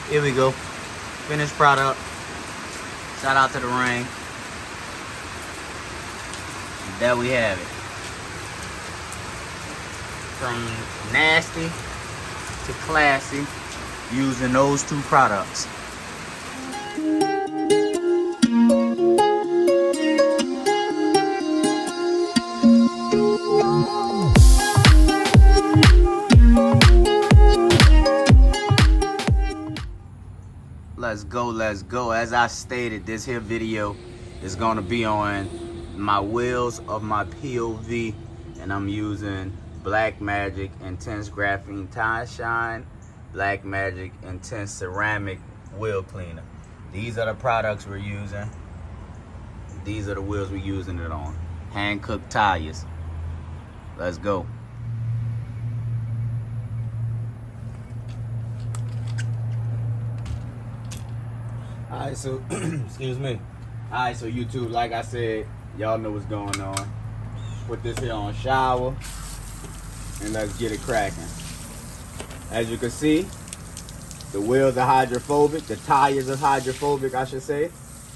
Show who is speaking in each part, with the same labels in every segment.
Speaker 1: Here we go. Finished product. Shout out to the ring. There we have it. From nasty to classy using those two products. Let's go. As I stated, this here video is gonna be on my wheels of my POV, and I'm using Black Magic Intense Graphene Tie Shine, Black Magic Intense Ceramic Wheel Cleaner. These are the products we're using. These are the wheels we're using it on. Hand-cooked tires. Let's go. Alright, so, excuse me. Alright, so YouTube, like I said, y'all know what's going on. Put this here on shower, and let's get it cracking. As you can see, the wheels are hydrophobic, the tires are hydrophobic, I should say.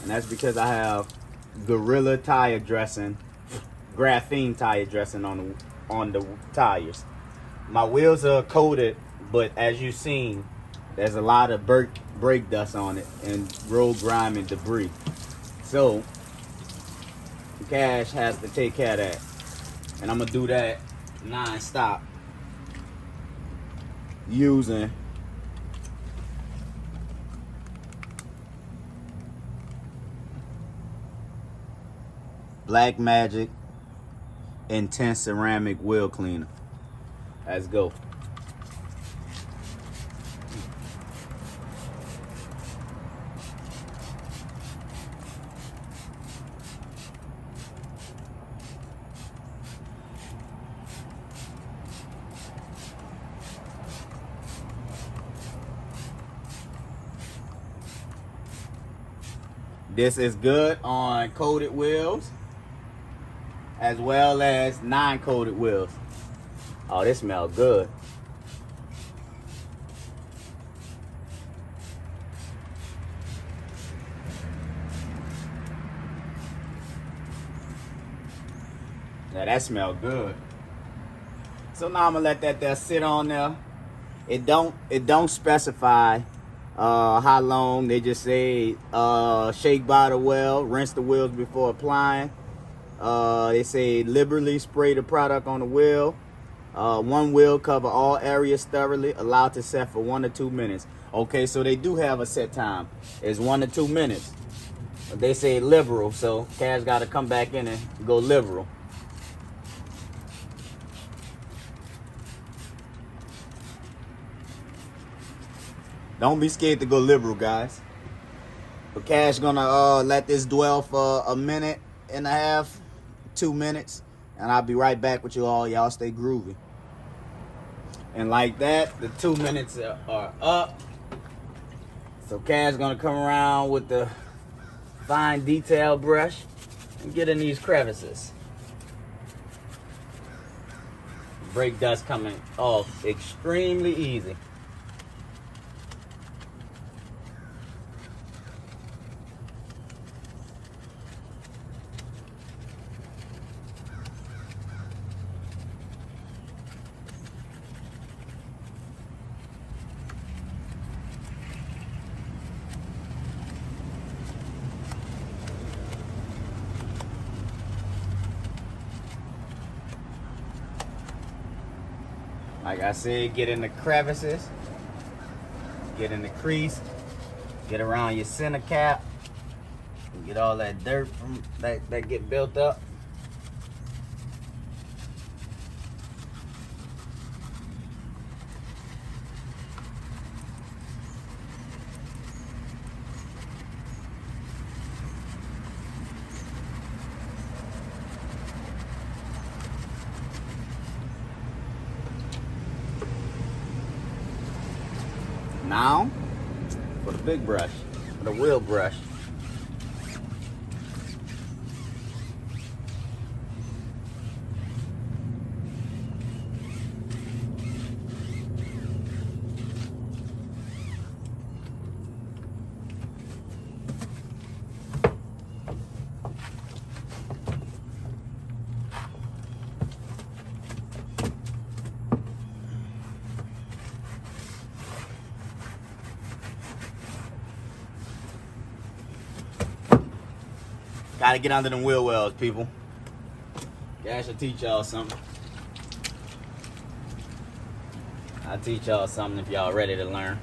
Speaker 1: And that's because I have Gorilla tire dressing, graphene tire dressing on the tires. My wheels are coated, but as you've seen, there's a lot of brake dust on it and road grime and debris. So Cash has to take care of that, and I'm gonna do that non-stop using Black Magic Intense Ceramic Wheel Cleaner. Let's go. This is good on coated wheels as well as non-coated wheels. Oh, this smells good. Yeah, that smells good. So now I'm gonna let that there sit on there. It don't specify how long. They just say shake by the well, rinse the wheels before applying. They say liberally spray the product on the wheel. One wheel cover all areas thoroughly, allowed to set for 1 to 2 minutes. Okay, so they do have a set time. It's 1 to 2 minutes. They say liberal, so Cash got to come back in and go liberal. Don't be scared to go liberal, guys. But Cash gonna let this dwell for a minute and a half, 2 minutes, and I'll be right back with you all. Y'all stay groovy. And like that, the 2 minutes are up. So Cash gonna come around with the fine detail brush and get in these crevices. Brake dust coming off extremely easy. Like I said, get in the crevices, get in the crease, get around your center cap, get all that dirt from that get built up. Now, for the big brush, for the wheel brush. Gotta get under them wheel wells, people. Cash will teach y'all something. I'll teach y'all something if y'all ready to learn.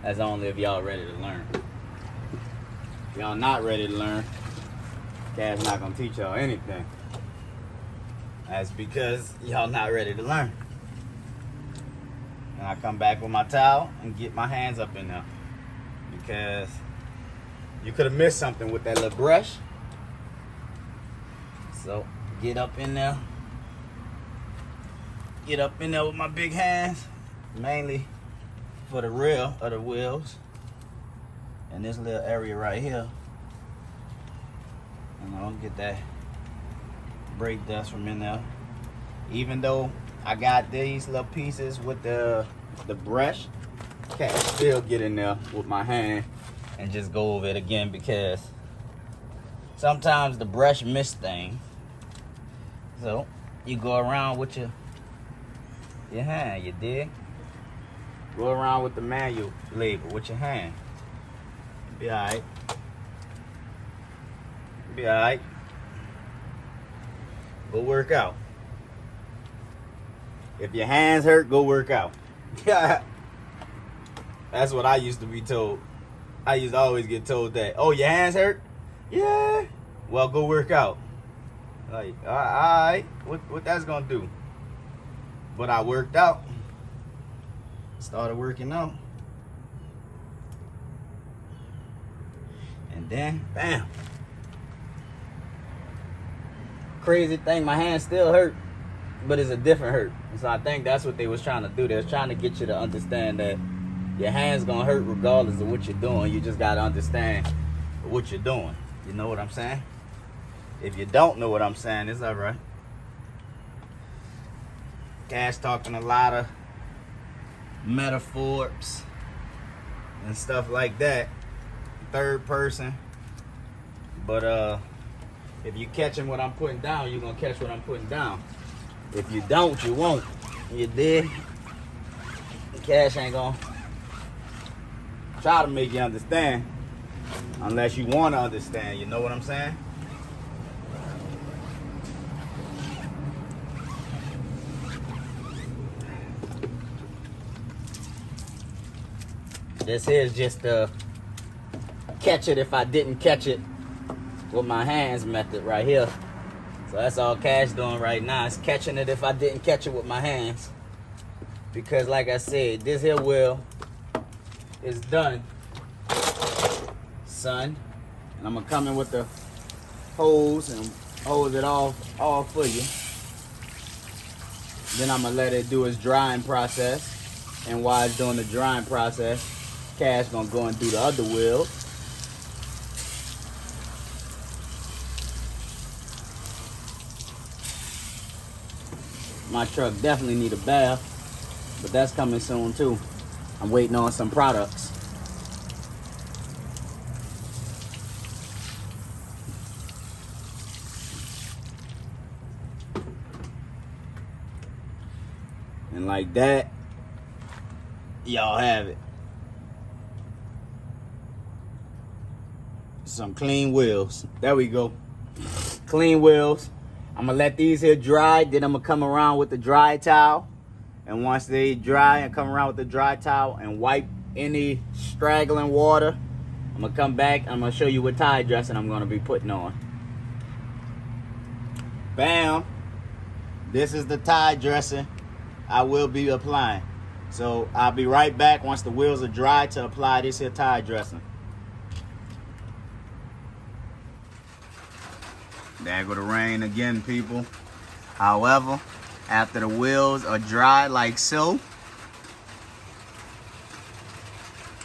Speaker 1: That's only if y'all ready to learn. If y'all not ready to learn, Cash not gonna teach y'all anything. That's because y'all not ready to learn. And I come back with my towel and get my hands up in there. Because you could have missed something with that little brush. So get up in there. Get up in there with my big hands. Mainly for the rear of the wheels. And this little area right here. And I'll get that brake dust from in there. Even though I got these little pieces with the brush, can't still get in there with my hand and just go over it again, because sometimes the brush miss things. So you go around with your hand, you dig? Go around with the manual label with your hand. Be alright. Be alright. Go work out. If your hands hurt, go work out. That's what I used to be told. I used to always get told that. Oh, your hands hurt? Yeah. Well, go work out. Like, all right. What that's gonna do? But I worked out. Started working out. And then, bam. Crazy thing, my hands still hurt, but it's a different hurt. So I think that's what they was trying to do. They was trying to get you to understand that your hands gonna hurt regardless of what you're doing. You just gotta understand what you're doing. You know what I'm saying? If you don't know what I'm saying, it's all right. Cash talking a lot of metaphors and stuff like that. Third person. But if you catching what I'm putting down, you're gonna catch what I'm putting down. If you don't, you won't. You dig? Cash ain't gonna try to make you understand unless you want to understand. You know what I'm saying? This here's just catch it if I didn't catch it with my hands method right here. So that's all Cash doing right now. It's catching it if I didn't catch it with my hands. Because like I said, this here wheel is done, son. And I'm gonna come in with the hose and hose it all for you. Then I'm gonna let it do its drying process. And while it's doing the drying process, Cash gonna go and do the other wheel. My truck definitely need a bath, but that's coming soon too. I'm waiting on some products. And like that, y'all have it. Some clean wheels. There we go. Clean wheels. I'm gonna let these here dry, then I'm gonna come around with the dry towel. And once they dry, I come around with the dry towel and wipe any straggling water. I'm gonna come back, I'm gonna show you what tire dressing I'm gonna be putting on. Bam! This is the tire dressing I will be applying. So I'll be right back once the wheels are dry to apply this here tire dressing. There go the rain again, people. However, after the wheels are dry like so,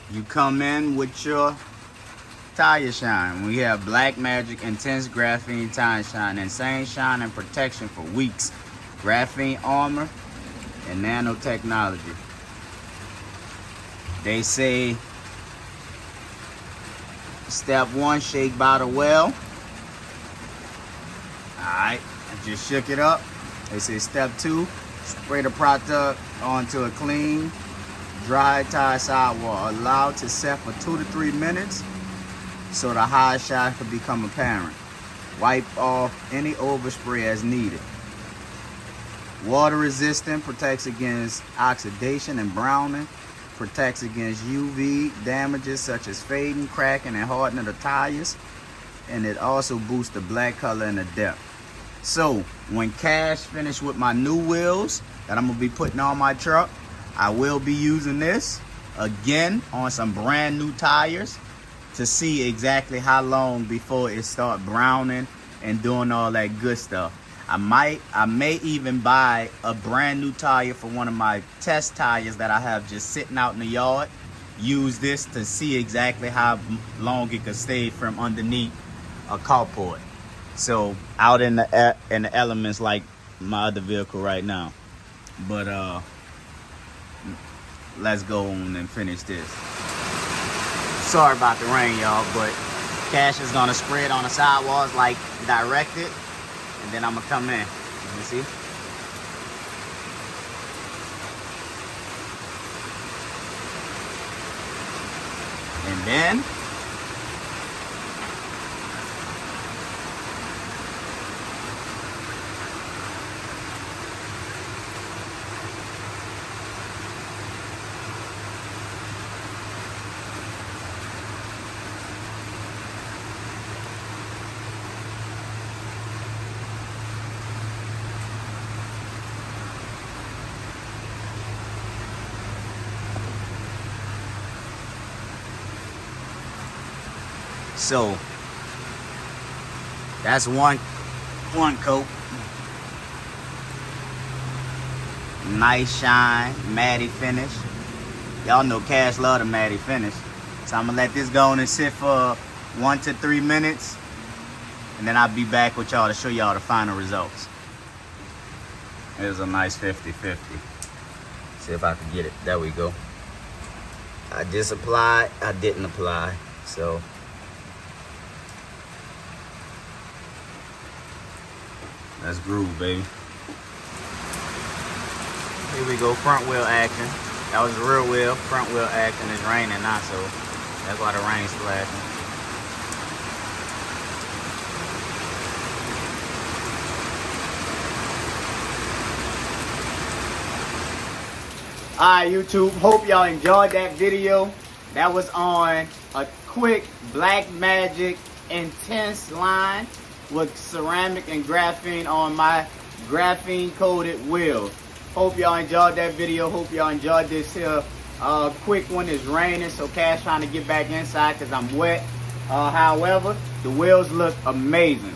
Speaker 1: you come in with your tire shine. We have Black Magic Intense Graphene Tire Shine. Insane shine and protection for weeks. Graphene armor and nanotechnology. They say step 1, shake bottle well. Alright, I just shook it up. They say step 2, spray the product onto a clean, dry tire sidewall. Allow to set for 2 to 3 minutes. so the high shine could become apparent. Wipe off any overspray as needed. Water resistant, protects against oxidation and browning, protects against UV damages such as fading, cracking, and hardening of the tires, and it also boosts the black color and the depth. So when Cash finished with my new wheels that I'm gonna be putting on my truck, I will be using this again on some brand new tires to see exactly how long before it start browning and doing all that good stuff. I may even buy a brand new tire for one of my test tires that I have just sitting out in the yard. Use this to see exactly how long it could stay from underneath a carport. So out in the elements like my other vehicle right now. But let's go on and finish this. Sorry about the rain, y'all, but Cash is gonna spray it on the sidewalls like directed, and then I'm gonna come in. You see? And then so that's one coat. Nice shine, matte finish. Y'all know Cash love the matte finish. So I'm gonna let this go on and sit for 1 to 3 minutes, and then I'll be back with y'all to show y'all the final results. It was a nice 50-50. See if I can get it. There we go. I just applied, I didn't apply. So let's groove, baby. Here we go, front wheel action. That was the rear wheel, front wheel action. It's raining now, so that's why the rain's splashing. Alright, YouTube, hope y'all enjoyed that video. That was on a quick Black Magic Intense line with ceramic and graphene on my graphene coated wheels. Hope y'all enjoyed that video. Hope y'all enjoyed this here quick one. It's raining, so Cash trying to get back inside because I'm wet. However, the wheels look amazing.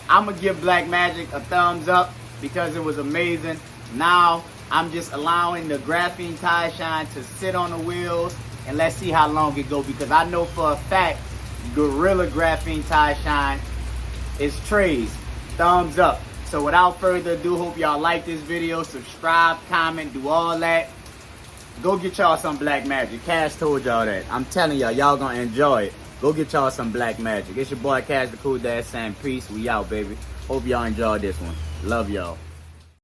Speaker 1: I'm gonna give Black Magic a thumbs up because it was amazing. Now I'm just allowing the graphene tire shine to sit on the wheels, and let's see how long it goes, because I know for a fact Gorilla Graphene Tire Shine is Trey's. Thumbs up. So without further ado, hope y'all like this video. Subscribe, comment, do all that. Go get y'all some Black Magic. Cash told y'all that. I'm telling y'all, y'all gonna enjoy it. Go get y'all some Black Magic. It's your boy KashDaKoolDad saying peace. We out, baby. Hope y'all enjoyed this one. Love y'all.